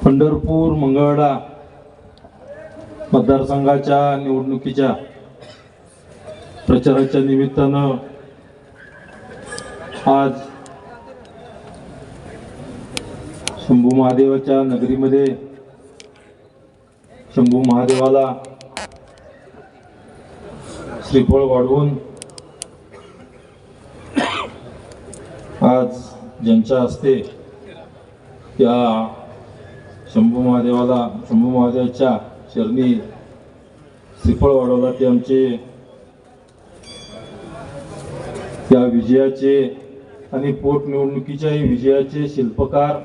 पंढरपूर मंगळवेढा मतदारसंघाच्या निवडणुकीच्या प्रचाराच्या निमित्तानं आज शंभू महादेवाच्या नगरीमध्ये शंभू महादेवाला श्रीफळ वाढवून आज ज्यांच्या हस्ते त्या शंभू महादेवाच्या चरणी श्रीफळ वाढवला ते आमचे त्या विजयाचे आणि पोटनिवडणुकीच्याही विजयाचे शिल्पकार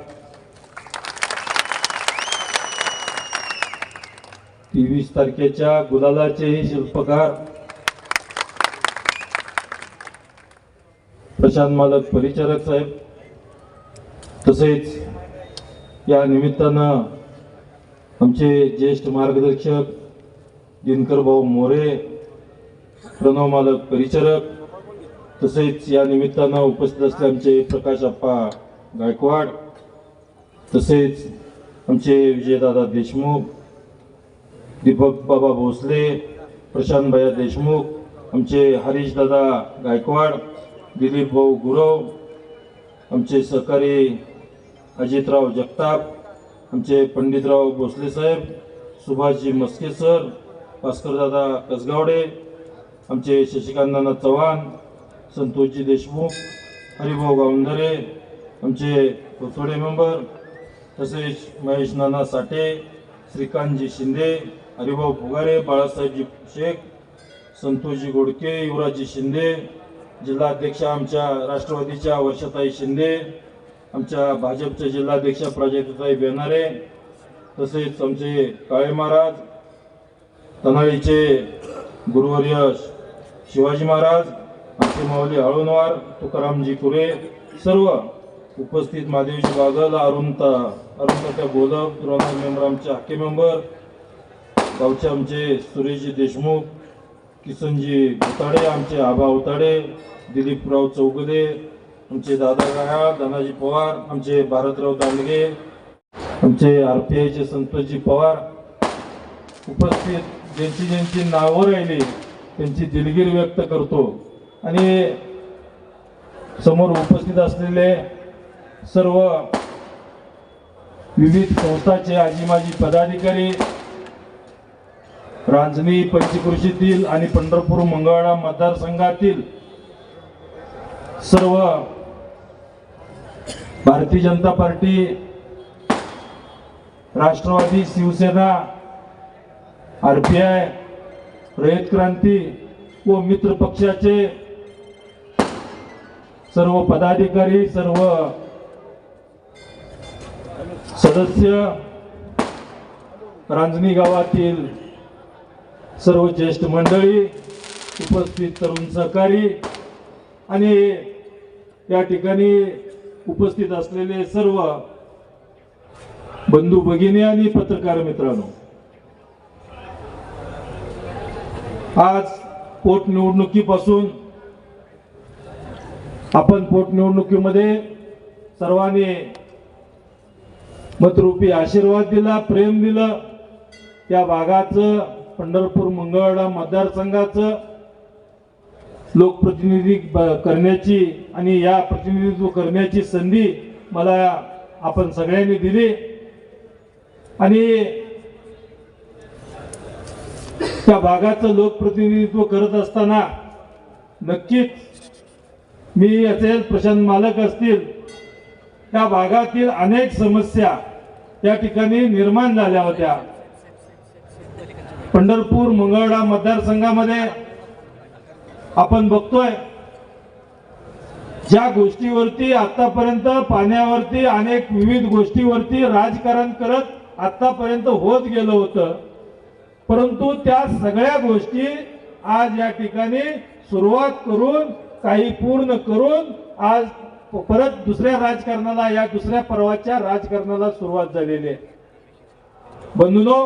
23 तारखेच्या गुलालाचेही शिल्पकार प्रशांत मालक परिचारक साहेब, तसेच या निमित्तानं आमचे ज्येष्ठ मार्गदर्शक दिनकर भाऊ मोरे, प्रणव मालक परिचारक, तसेच या निमित्तानं उपस्थित असले आमचे प्रकाश अप्पा गायकवाड, तसेच आमचे विजयदादा देशमुख, दीपक बाबा भोसले, प्रशांत भैया देशमुख, आमचे हरीश दादा गायकवाड, दिलीप भाऊ गुरव, आमचे सहकारी अजितराव जगताप, आमचे पंडितराव भोसले साहेब, सुभाषजी मस्के सर, भास्करदादा कसगावडे, आमचे शशिकांत चव्हाण, संतोषजी देशमुख, हरिभाऊ गावंदरे, आमचे कोथोडे मेंबर, तसेच महेश नाना साठे, श्रीकांतजी शिंदे, हरिभाऊ फुगारे, बाळासाहेबजी शेख, संतोषजी गोडके, युवराजजी शिंदे, जिल्हाध्यक्ष आमच्या राष्ट्रवादीच्या वर्षाताई शिंदे, आमच्या भाजपच्या जिल्हाध्यक्ष प्राजक्ताताई बेनारे, तसेच आमचे काळे महाराज, तनाळीचे गुरुवर्य शिवाजी महाराज, आमचे माऊली आळवणवार, तुकारामजी कुरे, सर्व उपस्थित महादेवजी बागल, अरुणतात्या गोलप, रोनल मेंबर, आमचे हाके मेंबर, गावचे आमचे सुरेशजी देशमुख, किसनजी उताडे, आमचे आबा उताडे, दिलीपराव चौगुले, आमचे दादा गाया, धनाजी पवार, आमचे भारतराव दांडगे, आमचे RPIचे संतोषजी पवार, उपस्थित ज्यांची नावं राहिली त्यांची दिलगिरी व्यक्त करतो आणि समोर उपस्थित असलेले सर्व विविध संस्थाचे आजी माजी पदाधिकारी, रांजणी पंचक्रोशीतील आणि पंढरपूर मंगळवेढा मतदारसंघातील सर्व भारतीय जनता पार्टी, राष्ट्रवादी, शिवसेना, RPI, रयत क्रांती व मित्र पक्षाचे सर्व पदाधिकारी, सर्व सदस्य, रांजणी गावातील सर्व ज्येष्ठ मंडळी, उपस्थित तरुण सहकारी आणि या ठिकाणी उपस्थित असलेले सर्व बंधू भगिनी आणि पत्रकार मित्रांनो, आज पोटनिवडणुकीपासून आपण पोटनिवडणुकीमध्ये सर्वांनी मतरूपी आशीर्वाद दिला, प्रेम दिलं. त्या भागाचं, पंढरपूर मंगळवेढा मतदारसंघाचं लोकप्रतिनिधी करण्याची आणि या प्रतिनिधित्व करण्याची संधी मला आपण सगळ्यांनी दिली आणि त्या भागाचं लोकप्रतिनिधित्व करत असताना नक्कीच मी असेल, प्रशांत मालक असतील, त्या भागातील अनेक समस्या त्या ठिकाणी निर्माण झाल्या होत्या. पंढरपूर मंगळवेढा मतदारसंघामध्ये आपण बघतोय ज्या गोष्टीवरती आतापर्यंत पाण्यावरती अनेक विविध गोष्टीवरती राजकारण करत आतापर्यंत होत गेलं होतं, परंतु त्या सगळ्या गोष्टी आज या ठिकाणी सुरुवात करून काही पूर्ण करून आज परत दुसऱ्या राजकारणाला, या दुसऱ्या पर्वाच्या राजकारणाला सुरुवात झालेली आहे. बंधूंनो,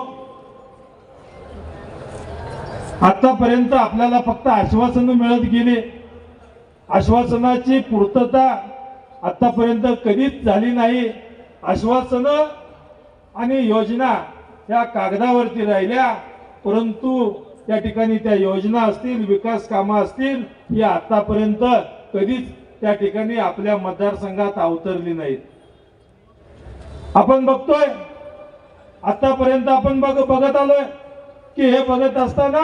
आतापर्यंत आपल्याला फक्त आश्वासनं मिळत गेली, आश्वासनाची पूर्तता आतापर्यंत कधीच झाली नाही. आश्वासनं आणि योजना या कागदावरती राहिल्या, परंतु त्या ठिकाणी त्या योजना असतील, विकास कामं असतील, ही आतापर्यंत कधीच त्या ठिकाणी आपल्या मतदारसंघात अवतरली नाहीत. आपण बघतोय, आतापर्यंत आपण बघत आलोय की हे बघत असताना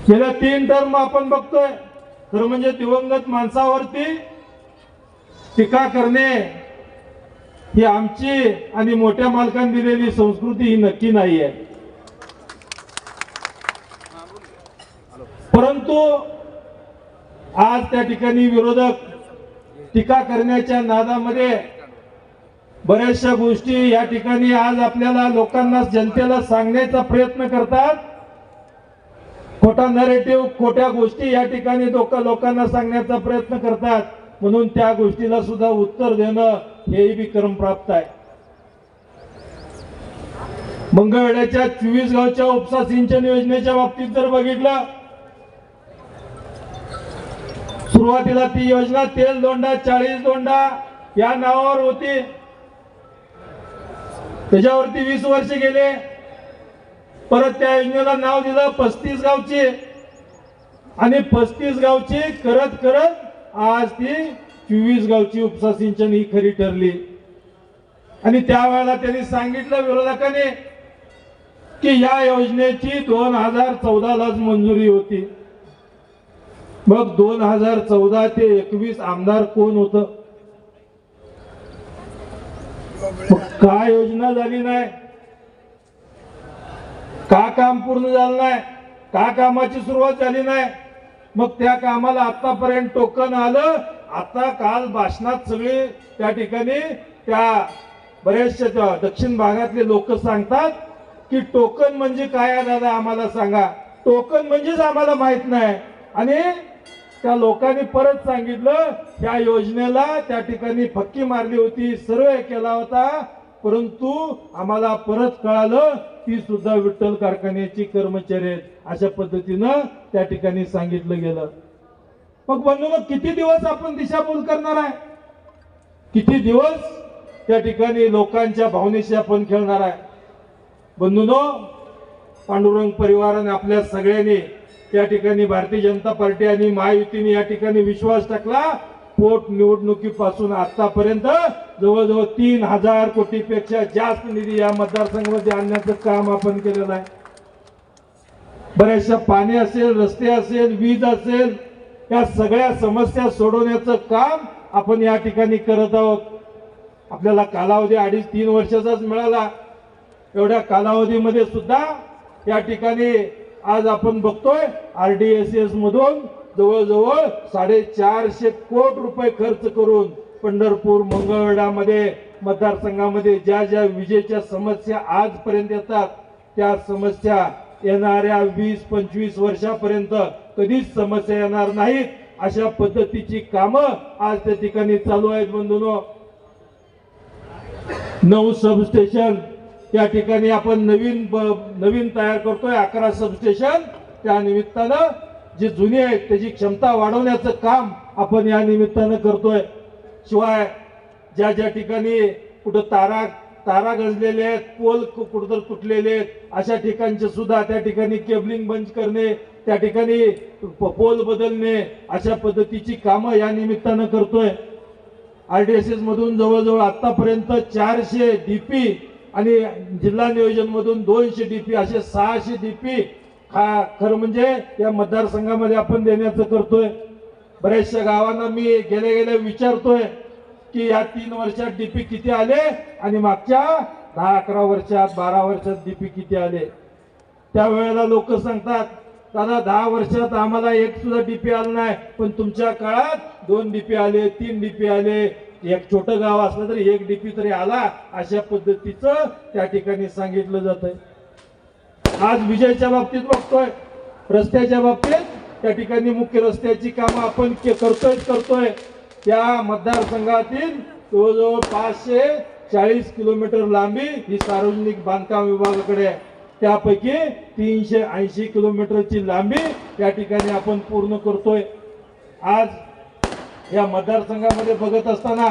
गेल्या 3 टर्म आपण बघतोय, तर म्हणजे दिवंगत माणसावरती टीका करणे ही आमची आणि मोठ्या मालकांनी दिलेली संस्कृती ही नक्की नाही आहे. परंतु आज त्या ठिकाणी विरोधक टीका करण्याच्या नादामध्ये बऱ्याचशा गोष्टी या ठिकाणी आज आपल्याला लोकांना, जनतेला सांगण्याचा प्रयत्न करतात. खोटा नरेटिव्ह, खोट्या गोष्टी या ठिकाणी लोकांना सांगण्याचा प्रयत्न करतात, म्हणून त्या गोष्टीला सुद्धा उत्तर देणं हेही बी क्रमप्राप्त आहे. मंगळवेढ्याच्या 24 गावच्या उपसा सिंचन योजनेच्या बाबतीत जर बघितलं, सुरुवातीला ती योजना तेल दोंडा 40 दोंडा या नावावर होती. त्याच्यावरती 20 वर्ष गेले. परत त्या योजनेला नाव दिलं 35 गावची, आणि 35 गावची करत करत आज ती 24 गावची उपसा सिंचन ही खरी ठरली. आणि त्यावेळेला त्यांनी सांगितलं विरोधकांनी की या योजनेची 2014 लाच मंजुरी होती. मग 2014 ते 21 आमदार कोण होतं? का योजना झाली नाही? का काम पूर्ण झालं नाही? का कामाची सुरुवात झाली नाही? मग त्या कामाला आतापर्यंत टोकन आलं. आता काल भाषणात सगळे त्या ठिकाणी त्या बऱ्याचशा दक्षिण भागातले लोक सांगतात की टोकन म्हणजे काय आहे दादा, आम्हाला सांगा. टोकन म्हणजेच आम्हाला माहित नाही. आणि त्या लोकांनी परत सांगितलं त्या योजनेला त्या ठिकाणी फक्की मारली होती, सर्वे केला होता, परंतु आम्हाला परत कळालं ती सुद्धा विठ्ठल कारखान्याची कर्मचारी आहेत, अशा पद्धतीनं त्या ठिकाणी सांगितलं गेलं. मग बंधूंनो, किती दिवस आपण दिशाभूल करणार आहे? किती दिवस त्या ठिकाणी लोकांच्या भावनेशी आपण खेळणार आहे? बंधूंनो, पांडुरंग परिवाराने आपल्या सगळ्यांनी त्या ठिकाणी भारतीय जनता पार्टी आणि महायुतीने या ठिकाणी विश्वास टाकला. पोट निवडणुकीपासून आतापर्यंत जवळजवळ 3000 कोटीपेक्षा जास्त निधी या मतदारसंघामध्ये आणण्याचं काम आपण केलेलं आहे. बऱ्याचशा पाणी असेल, रस्ते असेल, वीज असेल, या सगळ्या समस्या सोडवण्याचं काम आपण या ठिकाणी करत आहोत. आपल्याला कालावधी 2.5-3 वर्षाचाच मिळाला. एवढ्या कालावधीमध्ये सुद्धा या ठिकाणी आज आपण बघतोय RDSS मधून जवळजवळ 450 कोटी रुपये खर्च करून पंढरपूर, मंगळवेढ्यामध्ये मतदारसंघामध्ये ज्या ज्या विजेच्या समस्या आजपर्यंत येतात, त्या समस्या येणाऱ्या 20-25 वर्षापर्यंत कधीच समस्या येणार नाहीत, अशा पद्धतीची कामं आज त्या ठिकाणी चालू आहेत. बंधूंनो, 9 सबस्टेशन त्या ठिकाणी आपण नवीन तयार करतोय, 11 सबस्टेशन. त्या निमित्तानं जे जुने आहेत त्याची क्षमता वाढवण्याचं काम आपण या निमित्तानं करतोय. शिवाय ज्या ज्या ठिकाणी कुठं तारा गंजलेले आहेत, पोल कुठं तुटलेले आहेत, अशा ठिकाणचे सुद्धा त्या ठिकाणी केबलिंग बंद करणे, त्या ठिकाणी पोल बदलणे, अशा पद्धतीची कामं या निमित्तानं करतोय. RDSS मधून जवळजवळ आतापर्यंत 400 DP आणि जिल्हा नियोजन मधून 200 DP असे 600 DP खरं म्हणजे या मतदारसंघामध्ये आपण देण्याचं करतोय. बऱ्याचशा गावांना मी गेल्या विचारतोय की या 3 वर्षात DP किती आले आणि मागच्या 10-11 वर्षात 12 वर्षात DP किती आले. त्यावेळेला लोक सांगतात दादा 10 वर्षात आम्हाला एक सुद्धा DP आलं नाही, पण तुमच्या काळात 2 DP आले, 3 DP आले, एक छोटं गाव असलं तरी 1 DP तरी आला, अशा पद्धतीचं त्या ठिकाणी सांगितलं जातंय. आज विजयच्या बाबतीत बघतोय, रस्त्याच्या बाबतीत त्या ठिकाणी मुख्य रस्त्याची कामं आपण करतोय. त्या मतदारसंघातील जवळजवळ 540 किलोमीटर लांबी ही सार्वजनिक बांधकाम विभागाकडे आहे. त्यापैकी 380 किलोमीटरची लांबी या ठिकाणी आपण पूर्ण करतोय. आज या मतदारसंघामध्ये बघत असताना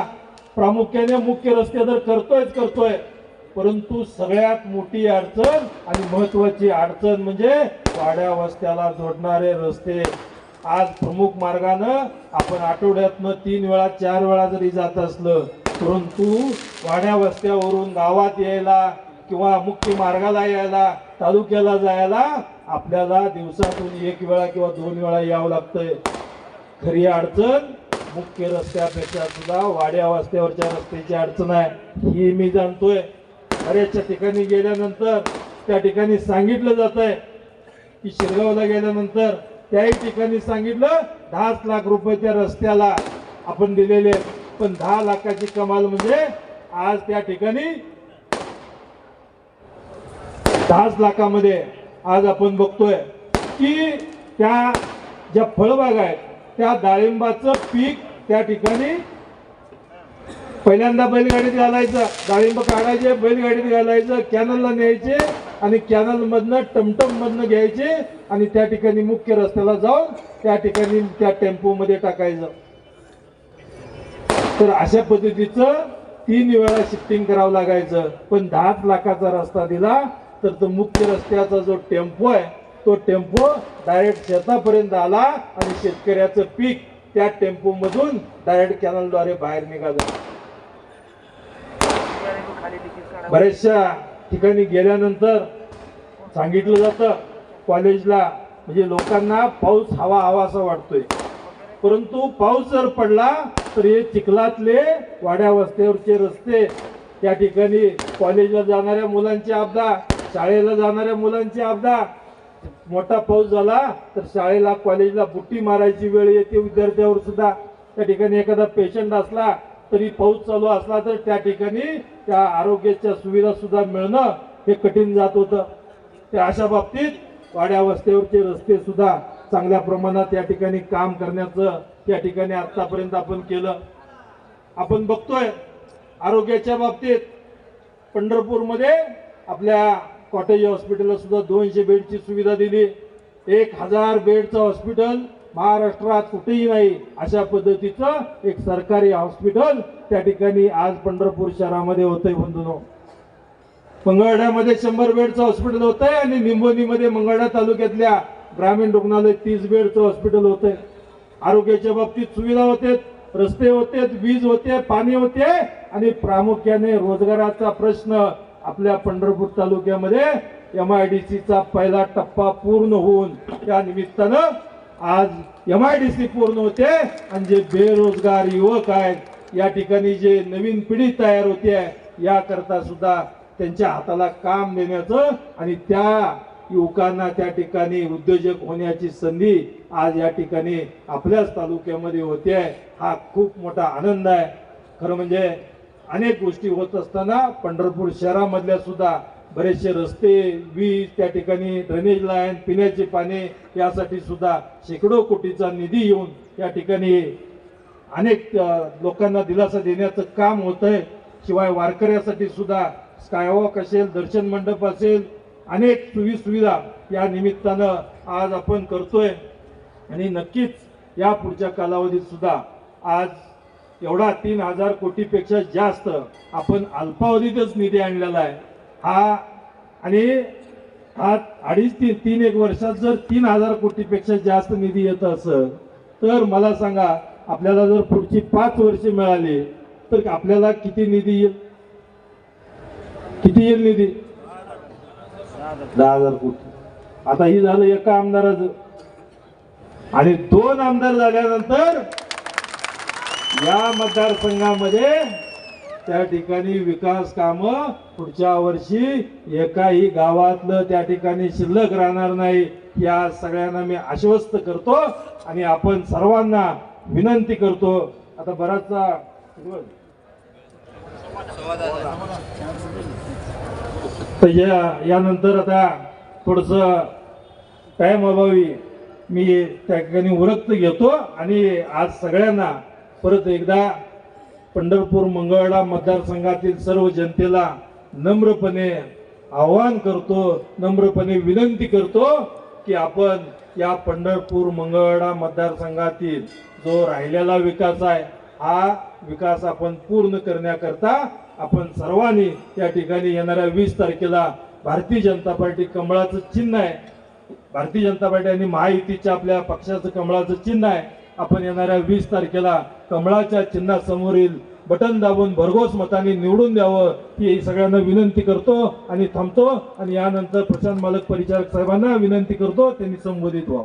प्रामुख्याने मुख्य रस्ते तर करतोय, परंतु सगळ्यात मोठी अडचण आणि महत्वाची अडचण म्हणजे वाड्या वस्त्याला जोडणारे रस्ते. आज प्रमुख मार्गानं आपण आठवड्यातनं 3 वेळा 4 वेळा जरी जात असलं, परंतु वाड्या वस्त्यावरून गावात यायला किंवा मुख्य मार्गाला यायला, तालुक्याला जायला आपल्याला दिवसातून 1 वेळा किंवा 2 वेळा यावं लागतंय. खरी अडचण मुख्य रस्त्यापेक्षा सुद्धा वाड्या वस्त्यावरच्या रस्त्याची अडचण आहे, ही मी जाणतोय. बऱ्याचशा ठिकाणी गेल्यानंतर त्या ठिकाणी सांगितलं जात आहे की शिरगावला गेल्यानंतर त्याही ठिकाणी सांगितलं 10 लाख रुपये त्या रस्त्याला आपण दिलेले, पण 10 लाखाची कमाल म्हणजे आज त्या ठिकाणी 10 लाखामध्ये आज आपण बघतोय की त्या ज्या फळबाग आहेत त्या डाळिंबाचं पीक त्या ठिकाणी पहिल्यांदा बैलगाडीत घालायचं, डाळिंब काढायचे, बैलगाडीत घालायचं, कॅनलला न्यायचे आणि कॅनल मधनं टमटम मधनं घ्यायचे आणि त्या ठिकाणी मुख्य रस्त्याला जाऊन त्या ठिकाणी त्या टेम्पो मध्ये टाकायचं. तर अशा पद्धतीचं 3 वेळा शिफ्टिंग करावं लागायचं. पण 10 लाखाचा रस्ता दिला तर तो मुख्य रस्त्याचा जो टेम्पो आहे तो टेम्पो डायरेक्ट शेतापर्यंत आला आणि शेतकऱ्याचं पीक त्या टेम्पो मधून डायरेक्ट कॅनलद्वारे बाहेर निघालं. बऱ्याचशा ठिकाणी गेल्यानंतर सांगितलं जातं कॉलेजला, म्हणजे लोकांना पाऊस हवा असा वाटतोय, परंतु पाऊस जर पडला तर हे चिखलातले वाड्या वस्त्यावरचे रस्ते, त्या ठिकाणी कॉलेजला जाणाऱ्या मुलांची अपघात, शाळेला जाणाऱ्या मुलांची अपघात, मोठा पाऊस झाला तर शाळेला कॉलेजला बुट्टी मारायची वेळ येते विद्यार्थ्यावर सुद्धा. त्या ठिकाणी एखादा पेशंट असला तरी पाऊस चालू असला तर त्या ठिकाणी त्या आरोग्याच्या सुविधा सुद्धा मिळणं हे कठीण जात होतं. त्या अशा बाबतीत वाड्या वस्त्यावरचे रस्ते सुद्धा चांगल्या प्रमाणात त्या ठिकाणी काम करण्याचं त्या ठिकाणी आतापर्यंत आपण केलं. आपण बघतोय आरोग्याच्या बाबतीत पंढरपूरमध्ये आपल्या कॉटेज हॉस्पिटलला सुद्धा 200 बेडची सुविधा दिली. 1000 बेडचं हॉस्पिटल महाराष्ट्रात कुठेही नाही अशा पद्धतीचं एक सरकारी हॉस्पिटल त्या ठिकाणी आज पंढरपूर शहरामध्ये होतंय. बंधूंनो, मंगळवेढ्यामध्ये 100 बेडचं हॉस्पिटल होतंय आणि निंबोनीमध्ये मंगळवेढा तालुक्यातल्या ग्रामीण रुग्णालय 30 बेडचं हॉस्पिटल होतंय. आरोग्याच्या बाबतीत सुविधा होते, रस्ते होते, वीज होते, पाणी होते आणि प्रामुख्याने रोजगाराचा प्रश्न आपल्या पंढरपूर तालुक्यामध्ये MIDC चा पहिला टप्पा पूर्ण होऊन त्या निमित्तानं आज MIDC पूर्ण होते आणि जे बेरोजगार युवक आहेत या ठिकाणी जे नवीन पिढी तयार होते याकरता सुद्धा त्यांच्या हाताला काम देण्याचं आणि त्या युवकांना त्या ठिकाणी उद्योजक होण्याची संधी आज या ठिकाणी आपल्याच तालुक्यामध्ये होते. हा खूप मोठा आनंद आहे. खरं म्हणजे अनेक गोष्टी होत असताना पंढरपूर शहरामधल्या सुद्धा बरेचसे रस्ते, वीज, त्या ठिकाणी ड्रेनेज लाईन, पिण्याचे पाणी यासाठी सुद्धा शेकडो कोटीचा निधी येऊन या ठिकाणी अनेक लोकांना दिलासा देण्याचं काम होतंय. शिवाय वारकऱ्यासाठी सुद्धा स्कायवॉक असेल, दर्शन मंडप असेल, अनेक सुविधा या निमित्तानं आज आपण करतोय आणि नक्कीच या पुढच्या कालावधीत सुद्धा आज एवढा 3000 कोटीपेक्षा जास्त आपण अल्पावधीतच निधी आणलेला आहे. हा आणि हा 2.5-3 वर्षात जर 3000 कोटीपेक्षा जास्त निधी येत असेल तर मला सांगा आपल्याला जर पुढची 5 वर्षे मिळाली तर आपल्याला किती निधी येईल? किती येईल निधी? 10,000 कोटी. आता ही झालं एका आमदाराचं आणि 2 आमदार झाल्यानंतर या मतदारसंघामध्ये त्या ठिकाणी विकास कामं पुढच्या वर्षी एकाही गावातलं त्या ठिकाणी शिल्लक राहणार नाही. या सगळ्यांना मी आश्वस्त करतो आणि आपण सर्वांना विनंती करतो. आता बराचसा यानंतर आता थोडस टाइम अभावी मी त्या ठिकाणी उरक्त घेतो आणि आज सगळ्यांना परत एकदा पंढरपूर मंगळवेढा मतदारसंघातील सर्व जनतेला नम्रपणे आवाहन करतो, नम्रपणे विनंती करतो की आपण या पंढरपूर मंगळवेढा मतदारसंघातील जो राहिलेला विकास आहे हा विकास आपण पूर्ण करण्याकरता आपण सर्वांनी या ठिकाणी येणाऱ्या 20 तारखेला भारतीय जनता पार्टी कमळाचं चिन्ह आहे, भारतीय जनता पार्टी आणि महायुतीच्या आपल्या पक्षाचं कमळाचं चिन्ह आहे. आपण येणाऱ्या 20 तारखेला कमळाच्या चिन्हासमोरील बटन दाबून भरघोस मताने निवडून द्यावं ही सगळ्यांना विनंती करतो आणि थांबतो. आणि यानंतर प्रशांत मालक परिचारक साहेबांना विनंती करतो त्यांनी संबोधित व्हावं.